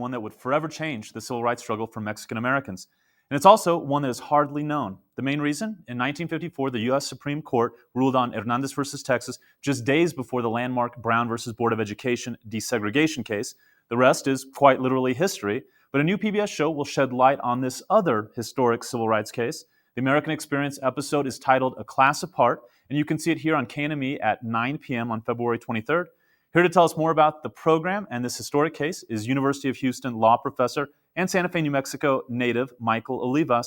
one that would forever change the civil rights struggle for Mexican Americans. And it's also one that is hardly known. The main reason, in 1954, the U.S. Supreme Court ruled on Hernandez versus Texas just days before the landmark Brown versus Board of Education desegregation case. The rest is quite literally history, but a new PBS show will shed light on this other historic civil rights case. The American Experience episode is titled A Class Apart, and you can see it here on KNME at 9 p.m. on February 23rd. Here to tell us more about the program and this historic case is University of Houston law professor and Santa Fe, New Mexico native Michael Olivas.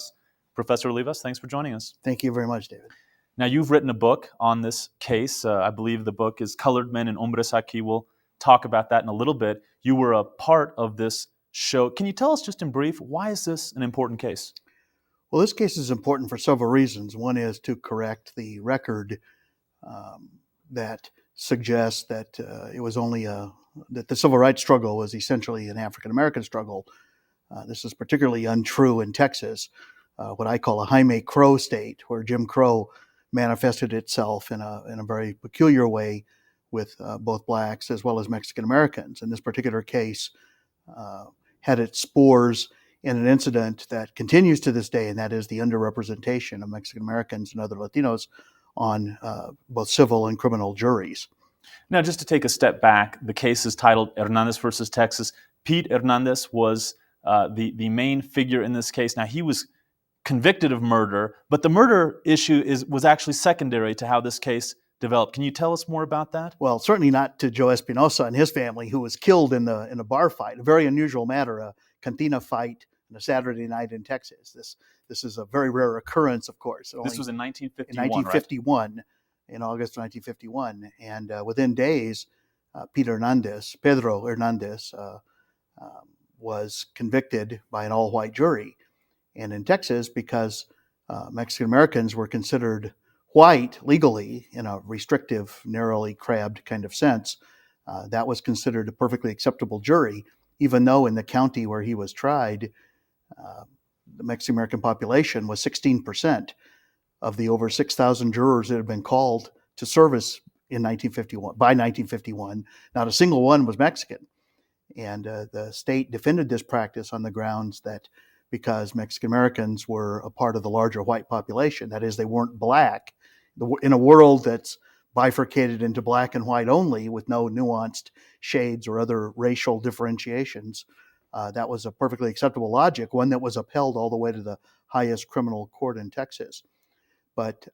Professor Olivas, thanks for joining us. Thank you very much, David. Now, you've written a book on this case. I believe the book is Colored Men and Hombres Aquí. We'll talk about that in a little bit. You were a part of this show. Can you tell us just in brief, why is this an important case? Well, this case is important for several reasons. One is to correct the record that suggests that it was only that the civil rights struggle was essentially an African-American struggle. This is particularly untrue in Texas, what I call a Jaime Crow state, where Jim Crow manifested itself in a very peculiar way with both blacks as well as Mexican Americans. And this particular case had its spores in an incident that continues to this day, and that is the underrepresentation of Mexican Americans and other Latinos on both civil and criminal juries. Now, just to take a step back, the case is titled Hernandez versus Texas. Pete Hernandez was the main figure in this case. Now, he was convicted of murder, but the murder issue was actually secondary to how this case developed. Can you tell us more about that? Well, certainly not to Joe Espinosa and his family, who was killed in a bar fight, a very unusual matter, a cantina fight on a Saturday night in Texas. This is a very rare occurrence, of course. This was in 1951, in 1951, right? In August of 1951. And within days, Pedro Hernandez, was convicted by an all-white jury. And in Texas, because Mexican Americans were considered white legally in a restrictive, narrowly crabbed kind of sense, that was considered a perfectly acceptable jury, even though in the county where he was tried, the Mexican American population was 16% of the over 6,000 jurors that had been called to service in 1951. By 1951, not a single one was Mexican. And the state defended this practice on the grounds that because Mexican Americans were a part of the larger white population, that is, they weren't black, in a world that's bifurcated into black and white only with no nuanced shades or other racial differentiations, that was a perfectly acceptable logic, one that was upheld all the way to the highest criminal court in Texas. But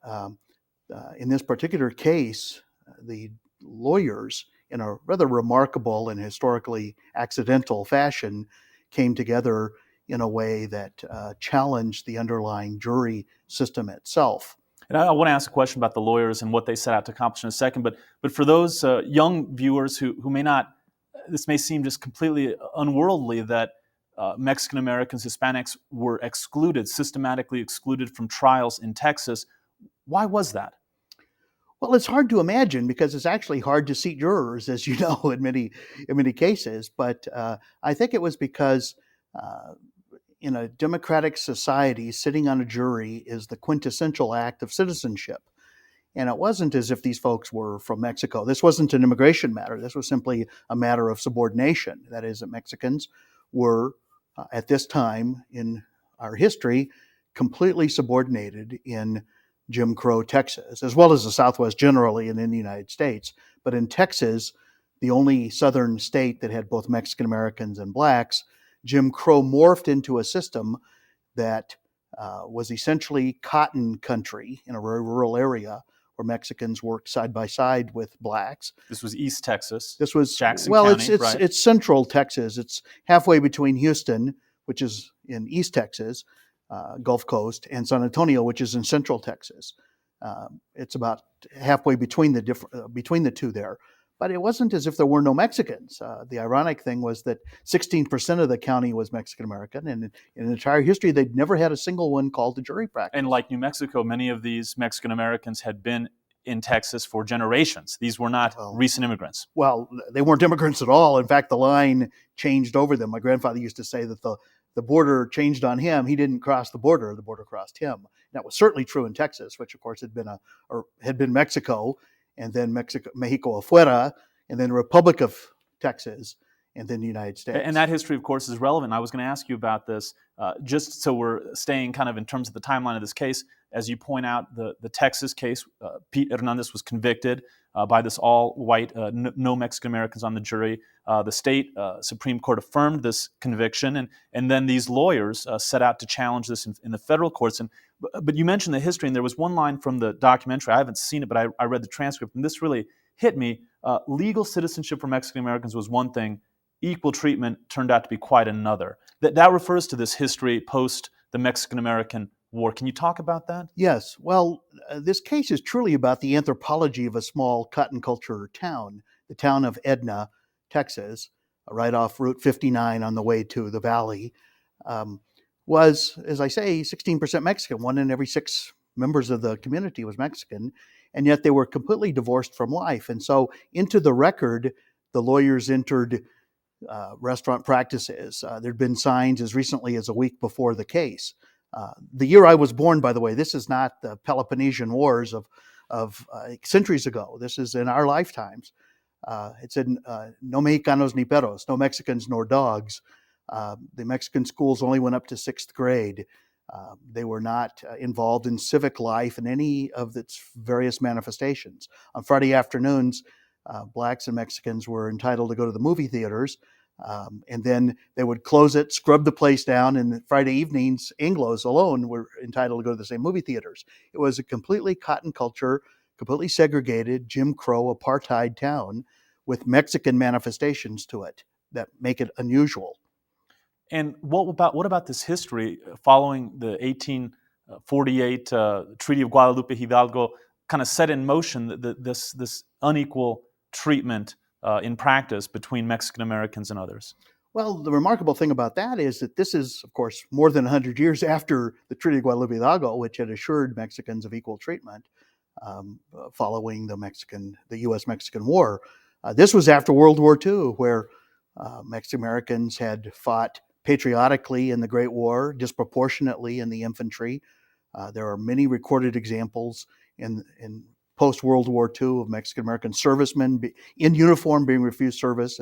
in this particular case, the lawyers, in a rather remarkable and historically accidental fashion, came together in a way that challenged the underlying jury system itself. And I want to ask a question about the lawyers and what they set out to accomplish in a second, but for those young viewers who may not, this may seem just completely unworldly that Mexican Americans, Hispanics were excluded, systematically excluded from trials in Texas. Why was that? Well, it's hard to imagine because it's actually hard to seat jurors, as you know, in many cases. But I think it was because in a democratic society, sitting on a jury is the quintessential act of citizenship. And it wasn't as if these folks were from Mexico. This wasn't an immigration matter. This was simply a matter of subordination. That is, that Mexicans were, at this time in our history, completely subordinated in Jim Crow Texas, as well as the Southwest generally and in the United States. But in Texas, the only southern state that had both Mexican Americans and blacks, Jim Crow morphed into a system that was essentially cotton country in a very rural area where Mexicans worked side by side with blacks. This was East Texas. This was Jackson County, right? It's central Texas. It's halfway between Houston, which is in East Texas, Gulf Coast, and San Antonio, which is in Central Texas. It's about halfway between the two there. But it wasn't as if there were no Mexicans. The ironic thing was that 16% of the county was Mexican American, and in entire history, they'd never had a single one called to jury practice. And like New Mexico, many of these Mexican Americans had been in Texas for generations. These were not recent immigrants. Well, they weren't immigrants at all. In fact, the line changed over them. My grandfather used to say that the border changed on him. He didn't cross the border crossed him. That was certainly true in Texas, which of course had been Mexico, and then Mexico afuera, and then Republic of Texas, and then the United States. And that history, of course, is relevant. I was going to ask you about this, just so we're staying kind of in terms of the timeline of this case. As you point out, the Texas case, Pete Hernandez was convicted by this all-white, no Mexican Americans on the jury. The state Supreme Court affirmed this conviction, and then these lawyers set out to challenge this in the federal courts. But you mentioned the history, and there was one line from the documentary. I haven't seen it, but I read the transcript, and this really hit me. Legal citizenship for Mexican Americans was one thing. Equal treatment turned out to be quite another. That refers to this history post the Mexican-American War. Can you talk about that? Yes. Well, this case is truly about the anthropology of a small cotton culture town, the town of Edna, Texas, right off Route 59 on the way to the valley, was, as I say, 16% Mexican. 1 in every 6 members of the community was Mexican, and yet they were completely divorced from life. And so into the record, the lawyers entered restaurant practices. There'd been signs as recently as a week before the case. The year I was born, by the way, this is not the Peloponnesian Wars of centuries ago. This is in our lifetimes. It said, no Mexicanos ni perros, no Mexicans nor dogs. The Mexican schools only went up to 6th grade. They were not involved in civic life in any of its various manifestations. On Friday afternoons, blacks and Mexicans were entitled to go to the movie theaters, and then they would close it, scrub the place down, and Friday evenings, Anglos alone were entitled to go to the same movie theaters. It was a completely cotton culture, completely segregated, Jim Crow, apartheid town with Mexican manifestations to it that make it unusual. And what about this history following the 1848 Treaty of Guadalupe Hidalgo kind of set in motion this unequal treatment in practice between Mexican Americans and others? Well, the remarkable thing about that is that this is, of course, more than 100 years after the Treaty of Guadalupe Hidalgo, which had assured Mexicans of equal treatment following the U.S.-Mexican War. This was after World War II, where Mexican Americans had fought patriotically in the Great War, disproportionately in the infantry. There are many recorded examples in post-World War II of Mexican-American servicemen in uniform being refused service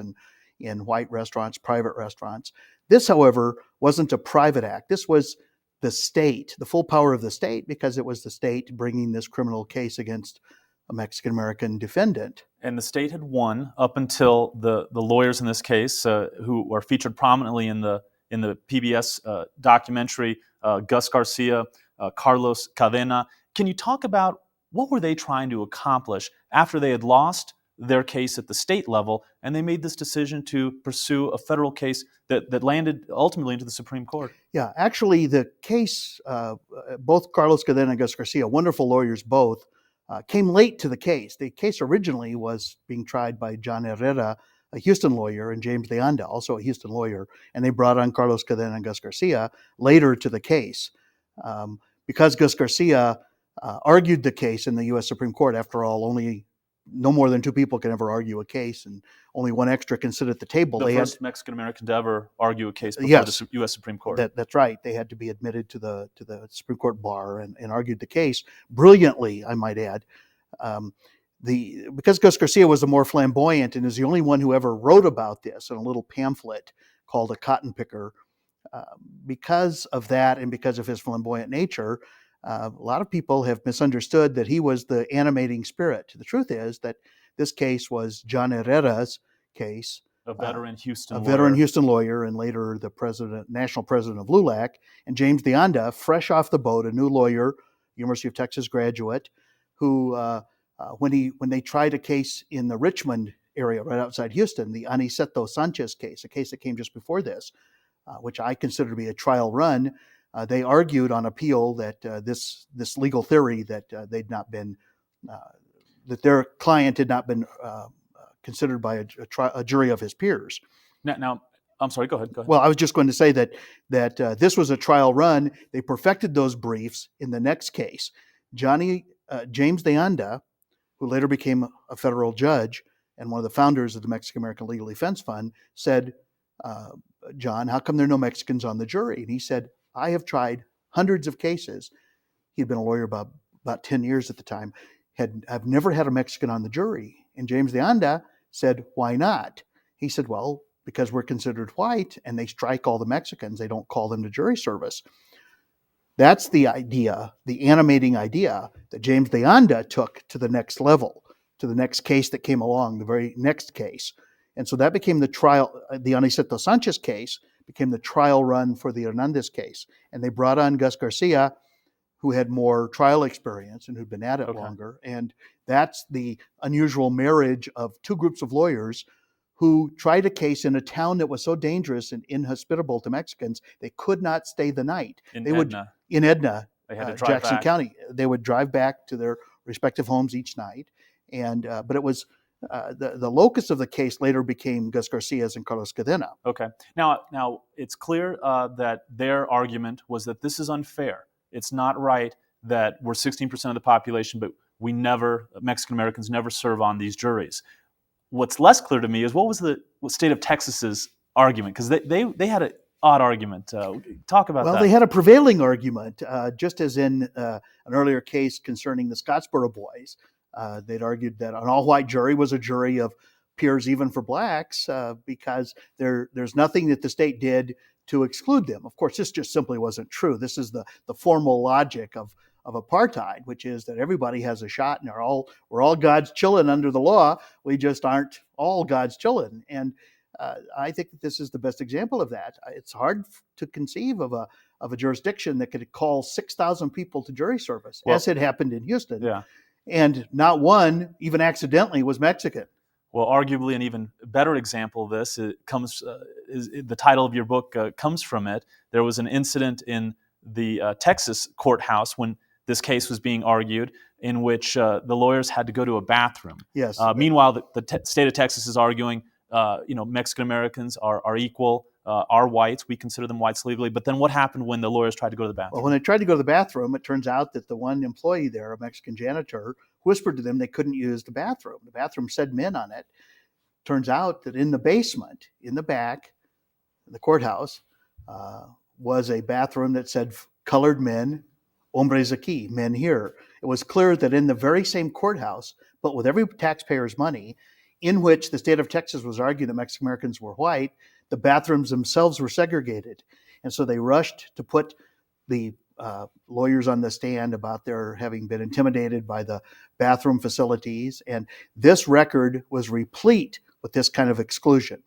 in white restaurants, private restaurants. This, however, wasn't a private act. This was the state, the full power of the state, because it was the state bringing this criminal case against a Mexican-American defendant. And the state had won up until the lawyers in this case, who are featured prominently in the PBS documentary, Gus Garcia, Carlos Cadena. Can you talk about what were they trying to accomplish after they had lost their case at the state level and they made this decision to pursue a federal case that landed ultimately into the Supreme Court? Yeah, actually the case, both Carlos Cadena and Gus Garcia, wonderful lawyers both, came late to the case. The case originally was being tried by John Herrera, a Houston lawyer, and James de Anda, also a Houston lawyer, and they brought on Carlos Cadena and Gus Garcia later to the case. Because Gus Garcia argued the case in the U.S. Supreme Court, after all, no more than 2 people can ever argue a case, and only 1 extra can sit at the table. The first Mexican-American to ever argue a case before yes, the U.S. Supreme Court. That's right. They had to be admitted to the Supreme Court bar and argued the case brilliantly, I might add. Because Gus Garcia was the more flamboyant and is the only one who ever wrote about this in a little pamphlet called A Cotton Picker, because of that and because of his flamboyant nature, a lot of people have misunderstood that he was the animating spirit. The truth is that this case was John Herrera's case, a veteran Houston lawyer, and later the national president of LULAC, and James de Anda, fresh off the boat, a new lawyer, University of Texas graduate, who when they tried a case in the Richmond area right outside Houston, the Aniceto Sanchez case, a case that came just before this, which I consider to be a trial run, they argued on appeal that this legal theory that that their client had not been considered by a jury of his peers. Now, I'm sorry. Go ahead. Well, I was just going to say that this was a trial run. They perfected those briefs in the next case. James de Anda, who later became a federal judge and one of the founders of the Mexican American Legal Defense Fund, said, "John, how come there are no Mexicans on the jury?" And he said, "I have tried hundreds of cases." He'd been a lawyer about 10 years at the time. I've never had a Mexican on the jury. And James de Anda said, "Why not?" He said, "Well, because we're considered white, and they strike all the Mexicans. They don't call them to jury service. That's the idea, the animating idea that James de Anda took to the next level, to the next case that came along, the very next case. And so that became the trial. The Aniceto Sanchez case became the trial run for the Hernandez case. And they brought on Gus Garcia, who had more trial experience and who'd been at it longer. And that's the unusual marriage of two groups of lawyers who tried a case in a town that was so dangerous and inhospitable to Mexicans, they could not stay the night. In Edna, they had to drive Jackson back. County. They would drive back to their respective homes each night. And but it was the locus of the case later became Gus Garcia's and Carlos Cadena. Okay. Now it's clear that their argument was that this is unfair. It's not right that we're 16% of the population, but Mexican Americans never serve on these juries. What's less clear to me is what was the state of Texas's argument? Because they had an odd argument. Talk about that. Well, they had a prevailing argument, just as in an earlier case concerning the Scottsboro boys. They'd argued that an all-white jury was a jury of peers even for blacks because there's nothing that the state did to exclude them. Of course, this just simply wasn't true. This is the formal logic of apartheid, which is that everybody has a shot and we're all God's children under the law. We just aren't all God's children. And I think that this is the best example of that. It's hard to conceive of a jurisdiction that could call 6,000 people to jury service, as had happened in Houston. Yeah. And not one, even accidentally, was Mexican. Well, arguably an even better example of this the title of your book comes from it. There was an incident in the Texas courthouse when this case was being argued, in which the lawyers had to go to a bathroom. Yes. Meanwhile, the state of Texas is arguing, Mexican Americans are equal, are whites. We consider them whites legally. But then what happened when the lawyers tried to go to the bathroom? Well, when they tried to go to the bathroom, it turns out that the one employee there, a Mexican janitor, whispered to them they couldn't use the bathroom. The bathroom said men on it. Turns out that in the basement, in the back, in the courthouse, was a bathroom that said colored men, hombres aquí, men here. It was clear that in the very same courthouse, but with every taxpayer's money, in which the state of Texas was arguing that Mexican Americans were white, the bathrooms themselves were segregated. And so they rushed to put the lawyers on the stand about their having been intimidated by the bathroom facilities. And this record was replete with this kind of exclusion.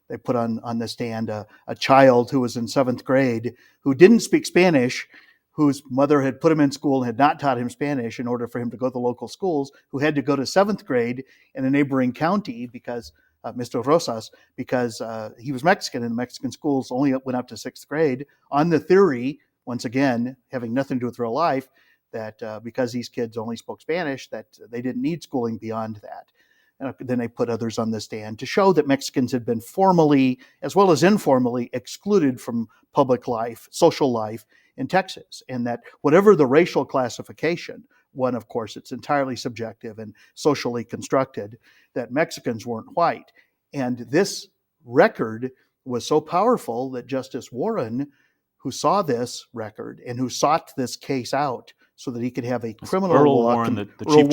They put on the stand a child who was in 7th grade who didn't speak Spanish, whose mother had put him in school and had not taught him Spanish in order for him to go to the local schools, who had to go to 7th grade in a neighboring county because Mr. Rosas, because he was Mexican and the Mexican schools only went up to 6th grade on the theory, once again, having nothing to do with real life, that because these kids only spoke Spanish, that they didn't need schooling beyond that. And then they put others on the stand to show that Mexicans had been formally, as well as informally, excluded from public life, social life in Texas, and that whatever the racial classification, one, of course, it's entirely subjective and socially constructed, that Mexicans weren't white. And this record was so powerful that Justice Warren, who saw this record and who sought this case out so that he could have a criminal Earl law, Warren, the Chief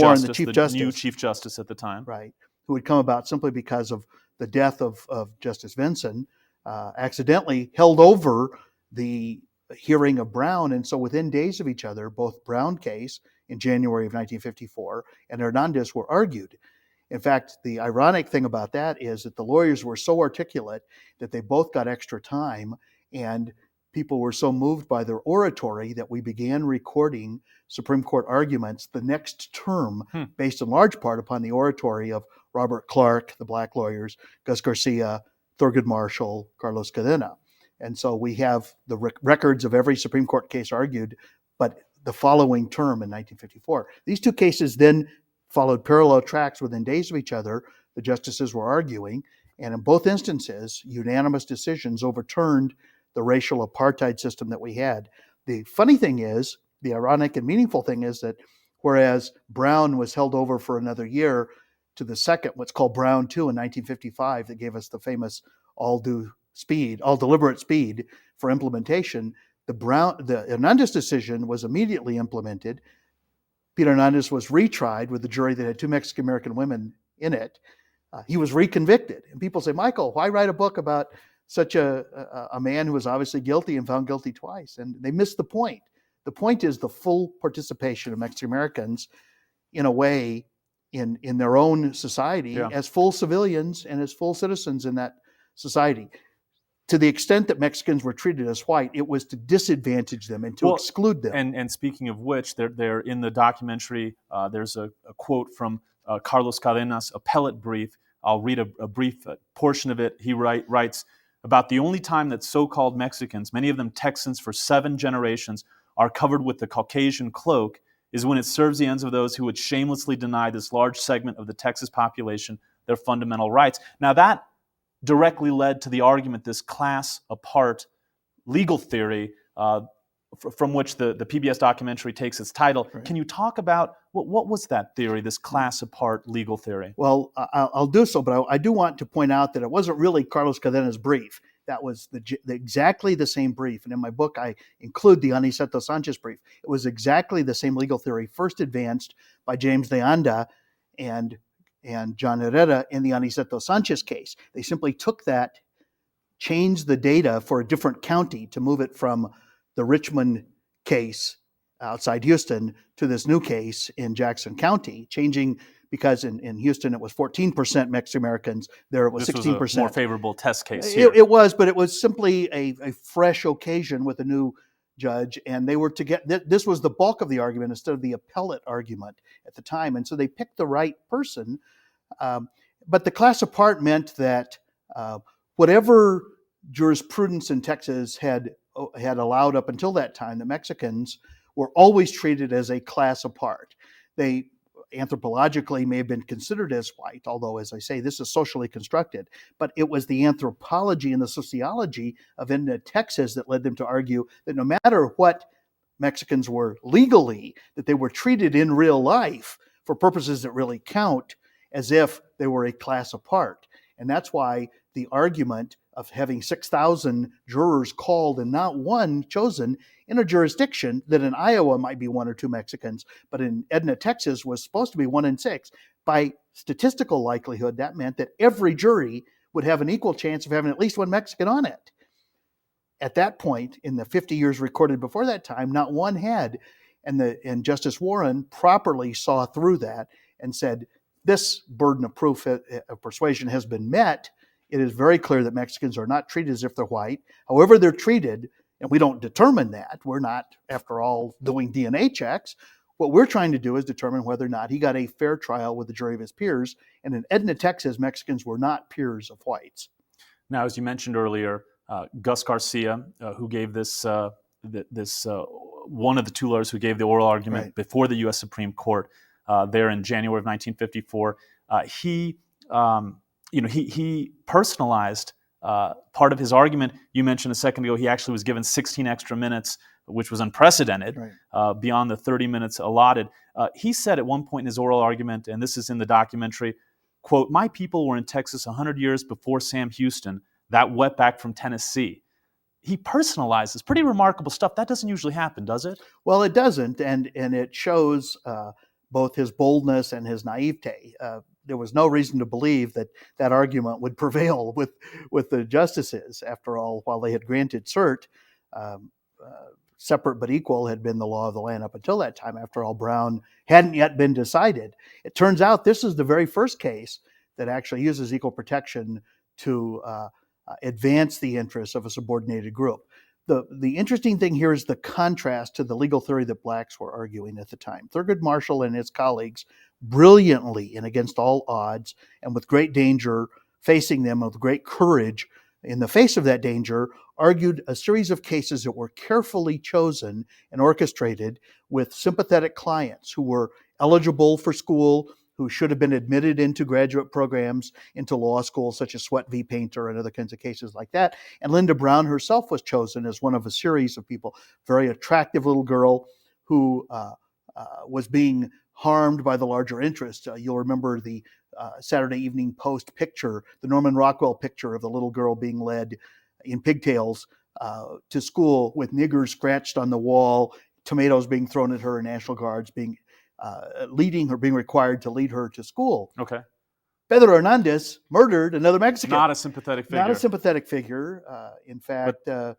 Justice, new Chief Justice at the time, right, who had come about simply because of the death of Justice Vinson, accidentally held over the hearing of Brown. And so within days of each other, both Brown case in January of 1954 and Hernandez were argued. In fact, the ironic thing about that is that the lawyers were so articulate that they both got extra time, and people were so moved by their oratory that we began recording Supreme Court arguments the next term, based in large part upon the oratory of Robert Clark, the black lawyers, Gus Garcia, Thurgood Marshall, Carlos Cadena. And so we have the records of every Supreme Court case argued, but the following term in 1954. These two cases then followed parallel tracks within days of each other. The justices were arguing, and in both instances, unanimous decisions overturned the racial apartheid system that we had. The funny thing is, the ironic and meaningful thing is that whereas Brown was held over for another year to the second, what's called Brown 2 in 1955, that gave us the famous all deliberate speed for implementation, the Hernandez decision was immediately implemented. Peter Hernandez was retried with a jury that had 2 Mexican American women in it. he was reconvicted. And people say, Michael, why write a book about such a man who was obviously guilty and found guilty twice? And they missed the point. The point is the full participation of Mexican Americans in a way in their own society Yeah. as full civilians and as full citizens in that society. To the extent that Mexicans were treated as white, it was to disadvantage them and to exclude them. And speaking of which, they're in the documentary, there's a quote from Carlos Cadenas' appellate brief. I'll read a brief portion of it. He writes about the only time that so-called Mexicans, many of them Texans for 7 generations, are covered with the Caucasian cloak is when it serves the ends of those who would shamelessly deny this large segment of the Texas population their fundamental rights. Now that directly led to the argument, this class apart legal theory from which the PBS documentary takes its title. Right. Can you talk about what was that theory, this class apart legal theory? Well, I'll do so, but I do want to point out that it wasn't really Carlos Cadena's brief. That was exactly the same brief. And in my book, I include the Aniceto Sanchez brief. It was exactly the same legal theory first advanced by James de Anda and John Herrera in the Aniceto Sanchez case. They simply took that, changed the data for a different county to move it from the Richmond case outside Houston to this new case in Jackson County, changing because in Houston it was 14% Mexican Americans, there it was 16%. Was a more favorable test case here. It was, but it was simply a fresh occasion with a new judge, and they were to get this was the bulk of the argument instead of the appellate argument at the time, and so they picked the right person. But the class apart meant that whatever jurisprudence in Texas had allowed up until that time, the Mexicans were always treated as a class apart. They anthropologically may have been considered as white, although, as I say, this is socially constructed. But it was the anthropology and the sociology of Texas that led them to argue that no matter what Mexicans were legally, that they were treated in real life for purposes that really count as if they were a class apart. And that's why the argument of having 6,000 jurors called and not one chosen in a jurisdiction that in Iowa might be 1 or 2 Mexicans, but in Edna, Texas was supposed to be 1 in 6. By statistical likelihood, that meant that every jury would have an equal chance of having at least 1 Mexican on it. At that point, in the 50 years recorded before that time, not one had. And Justice Warren properly saw through that and said, this burden of proof of persuasion has been met. It is very clear that Mexicans are not treated as if they're white. However they're treated, and we don't determine that. We're not, after all, doing DNA checks. What we're trying to do is determine whether or not he got a fair trial with the jury of his peers. And in Edna, Texas, Mexicans were not peers of whites. Now, as you mentioned earlier, Gus Garcia, who gave this one of the 2 lawyers who gave the oral argument before the U.S. Supreme Court there in January of 1954, he personalized part of his argument. You mentioned a second ago he actually was given 16 extra minutes, which was unprecedented, beyond the 30 minutes allotted. He said at one point in his oral argument, and this is in the documentary, quote, "My people were in Texas 100 years before Sam Houston, that wetback from Tennessee." He personalizes pretty remarkable stuff. That doesn't usually happen, does it? Well, it doesn't, and it shows both his boldness and his naivete. There was no reason to believe that argument would prevail with the justices. After all, while they had granted cert, separate but equal had been the law of the land up until that time. After all, Brown hadn't yet been decided. It turns out this is the very first case that actually uses equal protection to advance the interests of a subordinated group. The interesting thing here is the contrast to the legal theory that blacks were arguing at the time. Thurgood Marshall and his colleagues brilliantly and against all odds and with great danger facing them, with great courage in the face of that danger, argued a series of cases that were carefully chosen and orchestrated with sympathetic clients who were eligible for school, who should have been admitted into graduate programs, into law school, such as Sweat v. Painter and other kinds of cases like that. And Linda Brown herself was chosen as one of a series of people, very attractive little girl who was being harmed by the larger interest. You'll remember the Saturday Evening Post picture, the Norman Rockwell picture of the little girl being led in pigtails to school with niggers scratched on the wall, tomatoes being thrown at her, and National Guards being required to lead her to school. Okay. Pedro Hernandez murdered another Mexican. Not a sympathetic figure. Not a sympathetic figure. In fact, a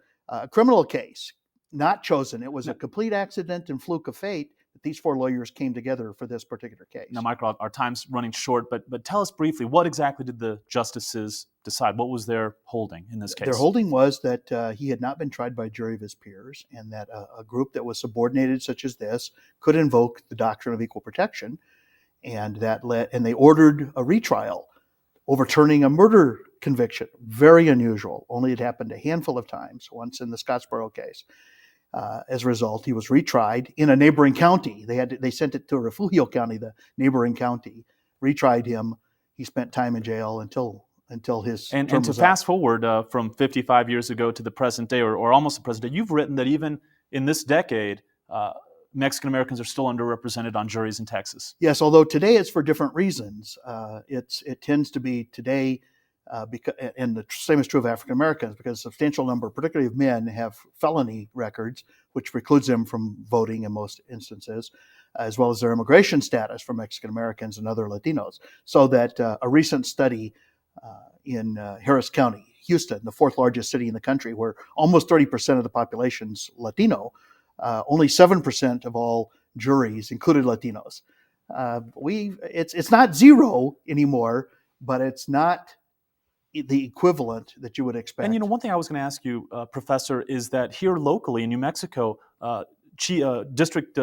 criminal case, not chosen. It was a complete accident and fluke of fate that these four lawyers came together for this particular case. Now, Michael, our time's running short, but tell us briefly, what exactly did the justices decide? What was their holding in this case? Their holding was that he had not been tried by a jury of his peers, and that a group that was subordinated, such as this, could invoke the doctrine of equal protection, and they ordered a retrial, overturning a murder conviction. Very unusual. Only it happened a handful of times, once in the Scottsboro case. As a result, he was retried in a neighboring county. They sent it to Refugio County, the neighboring county, retried him. He spent time in jail until his term and to was fast up. forward from 55 years ago to the present day, or almost the present day, you've written that even in this decade, Mexican Americans are still underrepresented on juries in Texas. Yes, although today it's for different reasons. It tends to be today, and the same is true of African Americans, because a substantial number, particularly of men, have felony records, which precludes them from voting in most instances, as well as their immigration status for Mexican Americans and other Latinos. So that a recent study in Harris County, Houston, the fourth largest city in the country, where almost 30% of the population's Latino, only 7% of all juries included Latinos. It's not zero anymore, but it's not the equivalent that you would expect. And one thing I was going to ask you, Professor, is that here locally in New Mexico, Chief District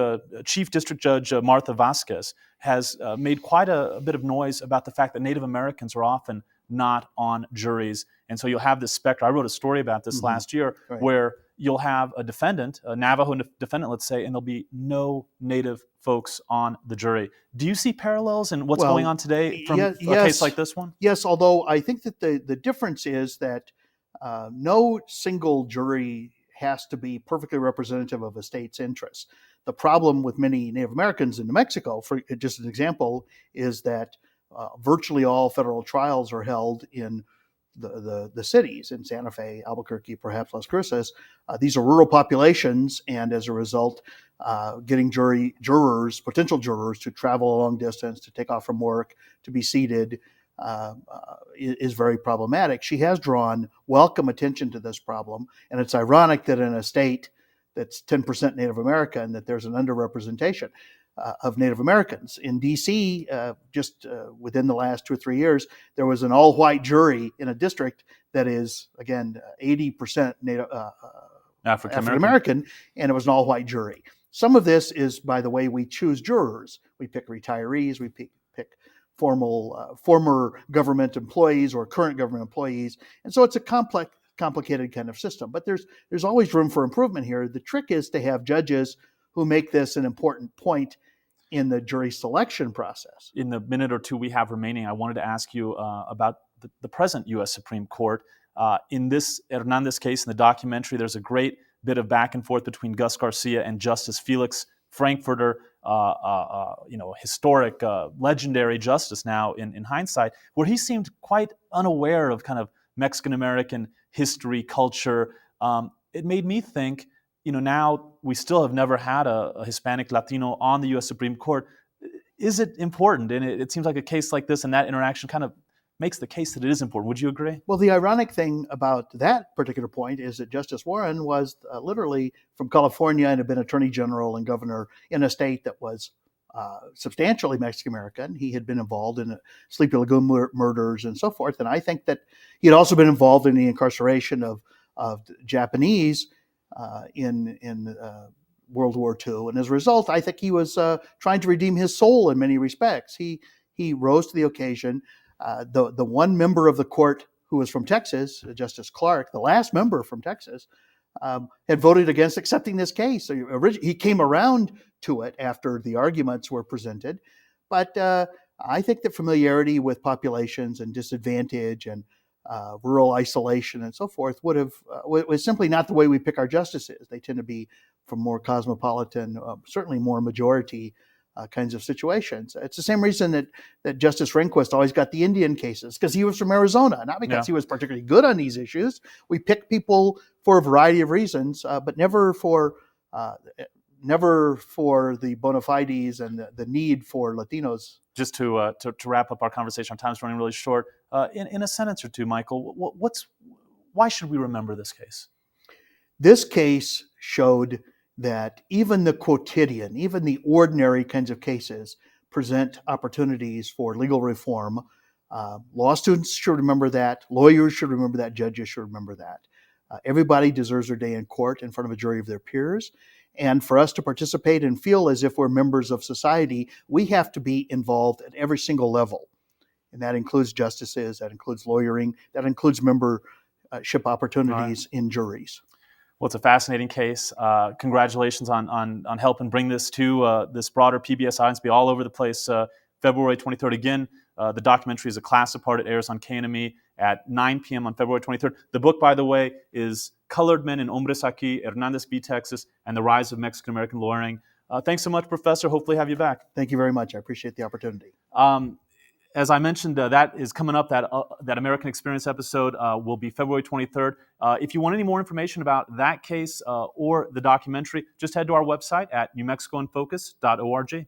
Judge Martha Vasquez has made quite a bit of noise about the fact that Native Americans are often not on juries. And so you'll have this specter. I wrote a story about this last year, right, where you'll have a defendant, a Navajo defendant, let's say, and there'll be no Native folks on the jury. Do you see parallels in what's going on today from a case like this one? Yes, although I think that the difference is that no single jury has to be perfectly representative of a state's interests. The problem with many Native Americans in New Mexico, for just an example, is that virtually all federal trials are held in the cities, in Santa Fe, Albuquerque, perhaps Las Cruces. These are rural populations, and as a result, getting potential jurors to travel a long distance, to take off from work, to be seated, is very problematic. She has drawn welcome attention to this problem, and it's ironic that in a state that's 10% Native American, that there's an underrepresentation of Native Americans. In D.C., just within the last 2 or 3 years, there was an all-white jury in a district that is, again, 80% African American, and it was an all-white jury. Some of this is by the way we choose jurors. We pick retirees, we pick former government employees or current government employees, and so it's a complicated kind of system. But there's always room for improvement here. The trick is to have judges who make this an important point in the jury selection process. In the minute or two we have remaining, I wanted to ask you about the present U.S. Supreme Court. In this Hernandez case, in the documentary, there's a great bit of back and forth between Gus Garcia and Justice Felix Frankfurter, historic, legendary justice now in hindsight, where he seemed quite unaware of kind of Mexican-American history, culture. It made me think, now we still have never had a Hispanic Latino on the U.S. Supreme Court. Is it important? And it seems like a case like this and that interaction kind of makes the case that it is important. Would you agree? Well, the ironic thing about that particular point is that Justice Warren was literally from California and had been Attorney General and Governor in a state that was substantially Mexican American. He had been involved in Sleepy Lagoon murders and so forth. And I think that he had also been involved in the incarceration of Japanese in World War II. And as a result, I think he was trying to redeem his soul in many respects. He rose to the occasion. The one member of the court who was from Texas, Justice Clark, the last member from Texas, had voted against accepting this case. So he came around to it after the arguments were presented. But I think that familiarity with populations and disadvantage and rural isolation and so forth was simply not the way we pick our justices. They tend to be from more cosmopolitan, certainly more majority kinds of situations. It's the same reason that Justice Rehnquist always got the Indian cases, because he was from Arizona, not because he was particularly good on these issues. We pick people for a variety of reasons, but never for never for the bona fides and the need for Latinos. Just to wrap up our conversation, our time's running really short. In a sentence or two, Michael, why should we remember this case? This case showed that even the quotidian, even the ordinary kinds of cases present opportunities for legal reform. Law students should remember that. Lawyers should remember that. Judges should remember that. Everybody deserves their day in court in front of a jury of their peers. And for us to participate and feel as if we're members of society, we have to be involved at every single level. And that includes justices, that includes lawyering, that includes membership opportunities in juries. Well, it's a fascinating case. Congratulations on helping bring this to this broader PBS audience. Be all over the place. February 23rd. Again, the documentary is A Class Apart. It airs on KNME at 9 p.m. on February 23rd. The book, by the way, is Colored Men and Hombres Aquí, Hernandez v. Texas, and the Rise of Mexican-American Lawyering. Thanks so much, Professor. Hopefully have you back. Thank you very much. I appreciate the opportunity. As I mentioned, that is coming up. That American Experience episode will be February 23rd. If you want any more information about that case or the documentary, just head to our website at newmexicoinfocus.org.